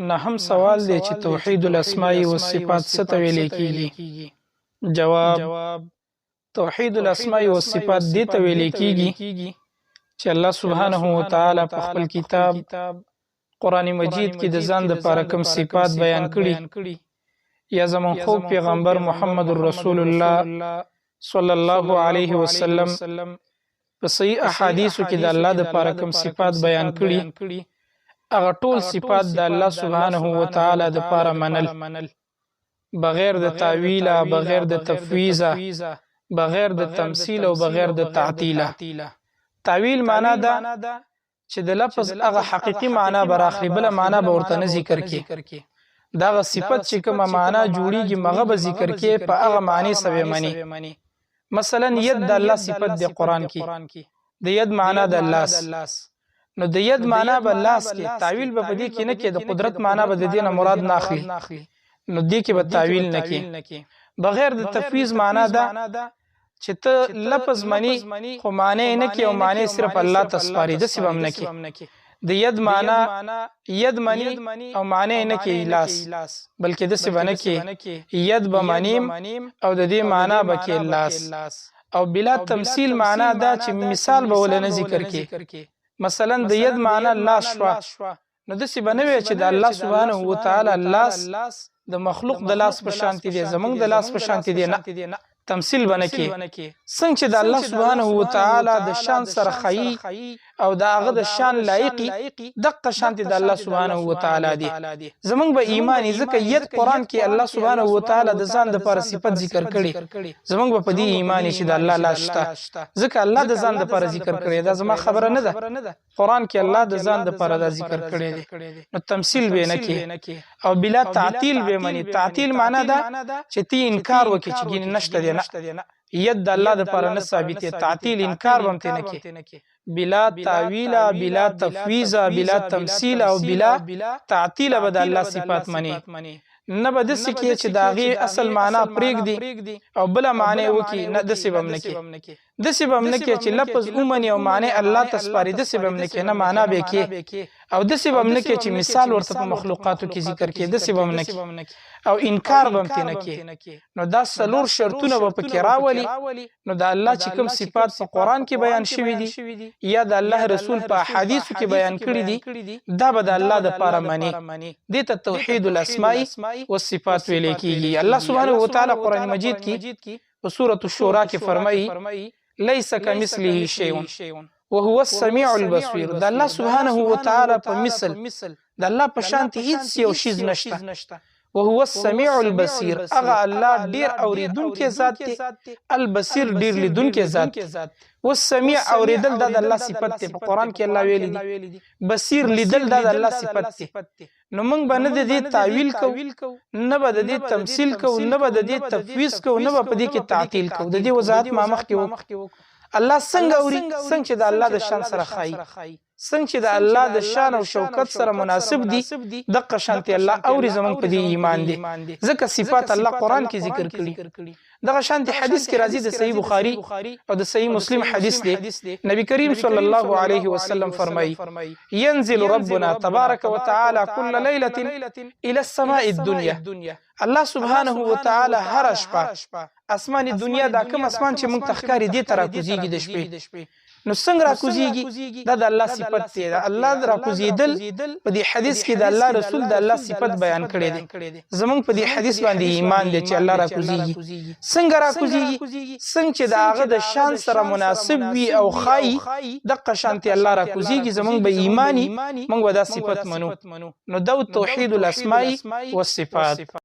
نهم سوال دی چې توحید الاسماء والصفات څه ته ویل کیږي. جواب: توحید الاسماء والصفات دې ته ویل کیږي چې الله سبحانه و تعالی په خپل کتاب قرآن مجید کې د ځان د لپاره کوم صفات بیان کړي یا زمون خوب پیغمبر محمد رسول الله صلی الله علیه وسلم په صحیح احادیثو کې د الله د لپاره کوم صفات بیان کړي اغه ټول صفات د الله سبحانه و تعالی د لپاره منل بغیر د تعویل، بغیر د تفویض، بغیر د تمثيل او بغیر د تعطیل. تعویل معنا ده چې د لفظ هغه حقيقي معنا براخلي بل معنا به ورته ذکر کی دا صفت چې کومه معنا جوړیږي مغه به ذکر کی په هغه معنی سوي معنی. مثلا ید د الله صفت د قران کې د ید معنا د الله، نو د ید معنا به لاس کې تعویل به پدې کې نه کې د قدرت معنا به د دینه مراد نه اخلي، نو دې کې به تعویل نه کې. بغیر د تفویض معنا ده چې ته لفظ منی خو معنی نه کې او معنی صرف الله تسپاری د سبب نه کې. د ید معنا ید منی او معنی نه کې لاس، بلکې د سبب نه کې ید به منیم او د دې معنا به کې لاس. او بلا تمثيل معنا ده چې مثال به ول نه ذکر کې. مثلا د ید معنا لاس شوا، نو د سبب نه وی چې د الله سبحانه و تعالی لاس د مخلوق د لاس په شانتي دي، زمونږ د لاس په شانتي دي، نه تمثيل بنه کې. څنګه چې د الله سبحانه و تعالی د شان سره خی او د هغه د شان لایقي دغه شانتي د الله سبحانه و تعالی دي. زمونږ به ایمان ځکه ید قران کې الله سبحانه و تعالی د ځان د پر صفت ذکر کړي، زمونږ به په دې ایمان چې د الله لا شته، ځکه الله د ځان د پر ذکر کړي. دا زما خبره نه ده، قران کې الله د ځان د پر ذکر کړي دي، نو تمثيل به نه کې. او بلا تعطیل به معنی تعطیل معنا ده چې تی انکار وکړي چې ګین نشته دی، نه ید د الله د پر نه ثابته، تعطیل انکار بمته نه کې. بلا تعویل، بلا تفویض، بلا تمثيل او بلا تعطیل به د الله صفات منی. نه به د سکه چې داغي اصل معنا پرېګ دی او بل معنی وکي، نه د سبب نه کې. د سبب نه کې چې لفظ اومني او معنی الله تسپاری، د سبب نه کې نه معنا به کې، او د سبب نه کې چې مثال ورته په مخلوقاتو کې ذکر کې، د سبب نه کې. او انکار بمته نه کې. نو دا سلور شرطونه به پکې راولي. نو د الله چې کوم صفات په قران کې بیان شوي دي یا د الله رسول په حدیثو کې بیان کړي دي، دا به د الله د پاره معنی. دې ته توحید الاسماء والصفات ویل کېږي. الله سبحانه و تعالی قران مجید کې په سورۃ الشورى کې فرمایي ليس كمثله شيء وهو السميع البصير. د الله سبحانه و تعالی په مثل د الله په شان هیڅ یو شی نشته. وهو السميع البصير، اغه الله ډیر اوریدونکو ذات دی، البصير ډیر لیدونکو ذات. والسميع اوریدل د الله صفت دی، په قران کې الله ویلي دی. بصیر لیدل د الله صفت دی. نو موږ باندې د دې تعویل کو، نه به د دې تمثيل کو، نه به د دې تفویض کو، نه به په دې کې تعطیل کو. د دې وضاحت ما مخ کې وکړو. الله څنګه اوري، څنګه چې د الله د شان سره خای، څنګه چې د الله د شان او شوکت سره مناسب دي، دغه شانتي الله اوري. زمونږ په دې ایمان دي، ځکه صفات الله قران کې ذکر کړي. دغه شانتي حدیث کې راځي د صحیح بخاری او د صحیح مسلم حدیث دی. نبی کریم صلی الله علیه وسلم فرمایي ينزل ربنا تبارك وتعالى كل ليله الى السماء الدنيا. الله سبحانه و تعالی هر شپه اسماني دنیا دا کوم اسمان چې موږ تخکاری دي تر کوزيږي د شپې. نو څنګه راکوزيږي؟ دا د الله صفت دی. الله راکوزیدل په دې حدیث کې د الله رسول د الله صفت بیان کړی دی. زمونږ په دې حدیث باندې ایمان دی چې الله راکوزيږي. څنګه راکوزيږي؟ څنګه چې د هغه د شان سره مناسب وي او خای دغه شانتي الله راکوزيږي. زمونږ به ایمانی، موږ به دا صفت منو. نو دا توحید الاسماء والصفات.